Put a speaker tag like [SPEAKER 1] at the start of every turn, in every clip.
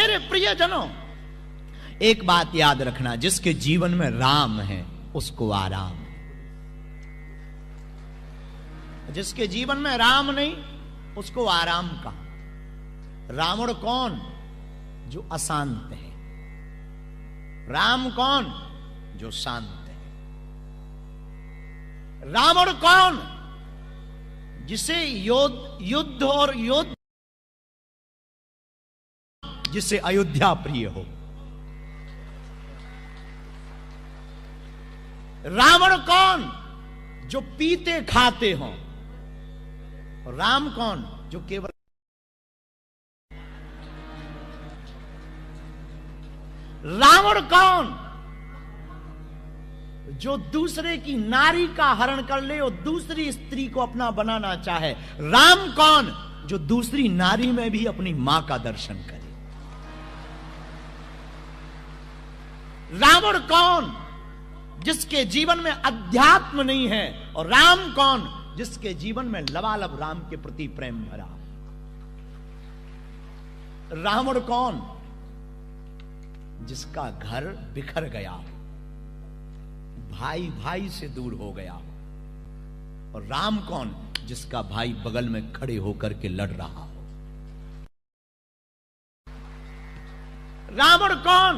[SPEAKER 1] मेरे प्रियजनों, एक बात याद रखना, जिसके जीवन में राम है उसको आराम है। जिसके जीवन में राम नहीं उसको आराम का। रावण कौन? जो अशांत है। राम कौन? जो शांत है। रावण कौन? जिसे युद्ध और युद्ध, जिसे अयोध्या प्रिय हो। रावण कौन? जो पीते खाते हो। राम कौन? जो केवल। रावण कौन? जो दूसरे की नारी का हरण कर ले और दूसरी स्त्री को अपना बनाना चाहे। राम कौन? जो दूसरी नारी में भी अपनी मां का दर्शन करे। रावण कौन? जिसके जीवन में अध्यात्म नहीं है। और राम कौन? जिसके जीवन में लबालब राम के प्रति प्रेम भरा। रावण कौन? जिसका घर बिखर गया, भाई भाई से दूर हो गया। और राम कौन? जिसका भाई बगल में खड़े होकर के लड़ रहा हो। रावण कौन?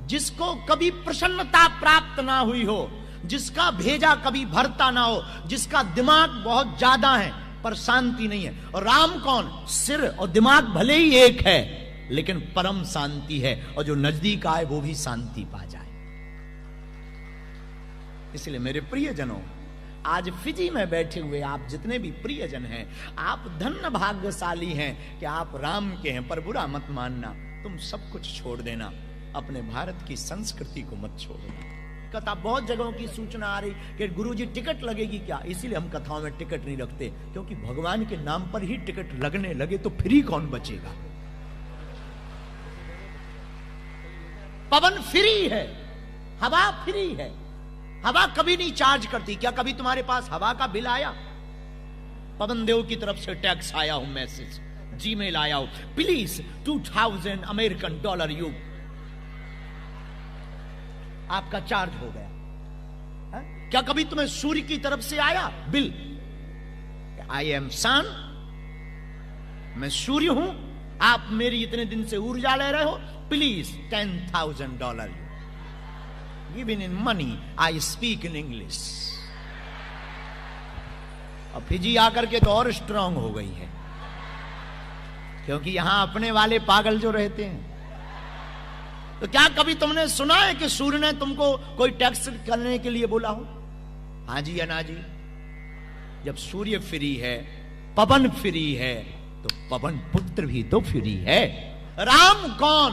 [SPEAKER 1] जिसको कभी प्रसन्नता प्राप्त ना हुई हो, जिसका भेजा कभी भरता ना हो, जिसका दिमाग बहुत ज्यादा है पर शांति नहीं है। और राम कौन? सिर और दिमाग भले ही एक है लेकिन परम शांति है, और जो नजदीक आए वो भी शांति पा जाए। इसलिए मेरे प्रियजनों, आज फिजी में बैठे हुए आप जितने भी प्रियजन हैं, आप धन्य भाग्यशाली हैं कि आप राम के हैं। पर बुरा मत मानना, तुम सब कुछ छोड़ देना, अपने भारत की संस्कृति को मत छोड़ना। कथा बहुत जगहों की सूचना आ रही कि गुरुजी टिकट लगेगी क्या? इसीलिए हम कथाओं में टिकट नहीं रखते, क्योंकि भगवान के नाम पर ही टिकट लगने लगे तो फ्री कौन बचेगा? पवन फ्री है, हवा फ्री है। हवा कभी नहीं चार्ज करती। क्या कभी तुम्हारे पास हवा का बिल आया? पवन देव की तरफ से टैक्स आया हो, मैसेज जीमेल आया हो, प्लीज 2000 अमेरिकन डॉलर यू, आपका चार्ज हो गया है? क्या कभी तुम्हें सूर्य की तरफ से आया बिल? आई एम सन, मैं सूर्य हूं, आप मेरी इतने दिन से ऊर्जा ले रहे हो, please $10,000 given in money, I speak in English. और फिजी आकर के तो और स्ट्रांग हो गई है, क्योंकि यहां अपने वाले पागल जो रहते हैं। तो क्या कभी तुमने सुना है कि सूर्य ने तुमको कोई टैक्स करने के लिए बोला हो? हाँ जी या ना जी? जब सूर्य फ्री है, पवन फ्री है, तो पवन पुत्र भी तो फ्री है। राम कौन?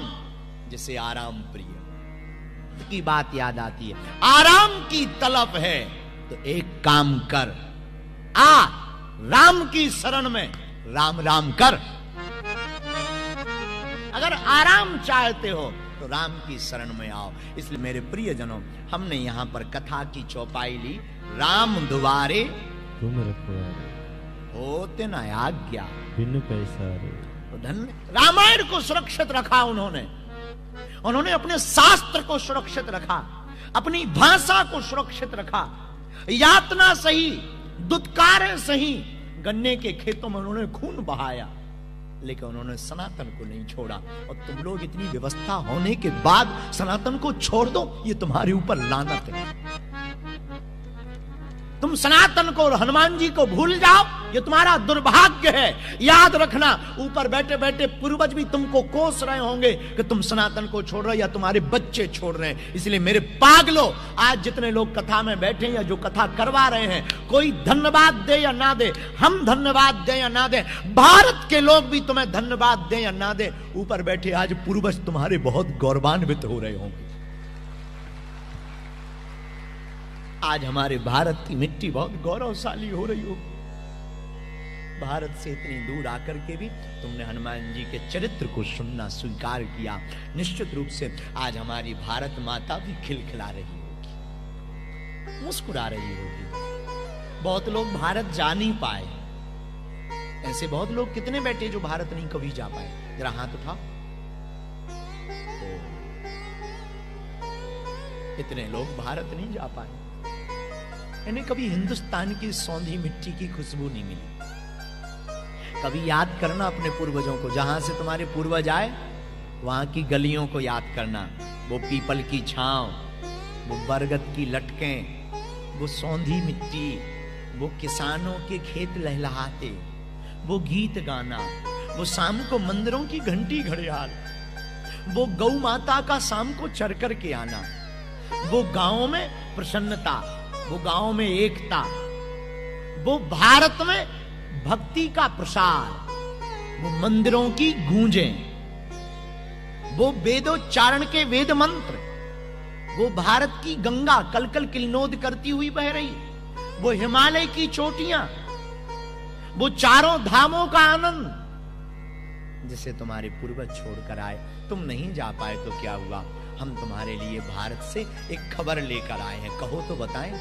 [SPEAKER 1] जिसे आराम प्रिय की बात याद आती है। आराम की तलब है तो एक काम कर, आ राम की शरण में राम राम कर। अगर आराम चाहते हो तो राम की शरण में आओ। इसलिए मेरे प्रियजनों, हमने यहां पर कथा की चौपाई ली, राम दुआरे
[SPEAKER 2] तुम रखवारे,
[SPEAKER 1] होते न आज्ञा
[SPEAKER 2] बिन पैसारे।
[SPEAKER 1] तो धन्य रामायण को सुरक्षित रखा उन्होंने अपने शास्त्र को सुरक्षित रखा, अपनी भाषा को सुरक्षित रखा। यातना सही, दुत्कारें सही, गन्ने के खेतों में उन्होंने खून बहाया, लेकिन उन्होंने सनातन को नहीं छोड़ा। और तुम लोग इतनी व्यवस्था होने के बाद सनातन को छोड़ दो, ये तुम्हारे ऊपर लानत है। तुम सनातन को और हनुमान जी को भूल जाओ, ये तुम्हारा दुर्भाग्य है। याद रखना, ऊपर बैठे बैठे पूर्वज भी तुमको कोस रहे होंगे कि तुम सनातन को छोड़ रहे हो या तुम्हारे बच्चे छोड़ रहे हैं। इसलिए मेरे पागलो, आज जितने लोग कथा में बैठे या जो कथा करवा रहे हैं, कोई धन्यवाद दे या ना दे, हम धन्यवाद दें या ना दें, भारत के लोग भी तुम्हें धन्यवाद दें या ना दें, ऊपर बैठे आज पूर्वज तुम्हारे बहुत गौरवान्वित हो रहे होंगे। आज हमारे भारत की मिट्टी बहुत गौरवशाली हो रही हो। भारत से इतनी दूर आकर के भी तुमने हनुमान जी के चरित्र को सुनना स्वीकार किया। निश्चित रूप से आज हमारी भारत माता भी खिलखिला रही होगी, मुस्कुरा रही होगी। बहुत लोग भारत जा नहीं पाए, ऐसे बहुत लोग कितने बैठे जो भारत नहीं कभी जा पाए, जरा हाथ उठाओ। इतने लोग भारत नहीं जा पाए, इन्हें कभी हिंदुस्तान की सौंधी मिट्टी की खुशबू नहीं मिली। कभी याद करना अपने पूर्वजों को, जहां से तुम्हारे पूर्वज आए वहां की गलियों को याद करना, वो पीपल की छांव, वो बरगद की लटकें, वो सौंधी मिट्टी, वो किसानों के खेत लहलहाते, वो गीत गाना, वो शाम को मंदिरों की घंटी घड़ियाल, वो गौ माता का शाम को चर कर के आना, वो गांव में प्रसन्नता, वो गांव में एकता, वो भारत में भक्ति का प्रसार, वो मंदिरों की गूंजें, वो वेदोच्चारण के वेद मंत्र, वो भारत की गंगा कलकल किलनोद करती हुई बह रही, वो हिमालय की चोटियां, वो चारों धामों का आनंद जिसे तुम्हारे पूर्वज छोड़कर आए। तुम नहीं जा पाए तो क्या हुआ, हम तुम्हारे लिए भारत से एक खबर लेकर आए हैं, कहो तो बताएं।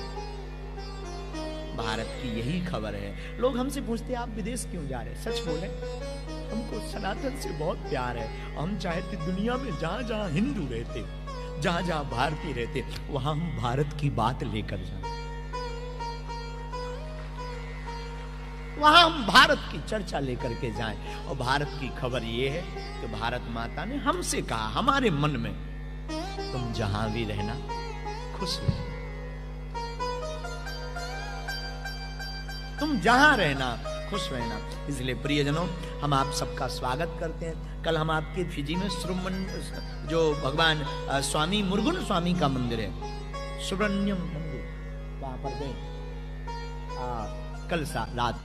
[SPEAKER 1] भारत की यही खबर है। लोग हमसे पूछते आप विदेश क्यों जा रहे हैं, सच बोले हमको सनातन से बहुत प्यार है। हम चाहते दुनिया में जहां जहां हिंदू रहते, जहां जहां भारतीय रहते, वहां हम भारत की बात लेकर जाए, वहां हम भारत की चर्चा लेकर के जाएं। और भारत की खबर यह है कि भारत माता ने हमसे कहा, हमारे मन में, तुम जहां भी रहना खुश रहना, तुम जहां रहना खुश रहना। इसलिए प्रियजनों, हम आप सबका स्वागत करते हैं। कल हम आपके फिजी में जो भगवान स्वामी मुरुगन स्वामी का मंदिर है, सुब्रह्मण्यम मंदिर, वहां पर गए कल रात।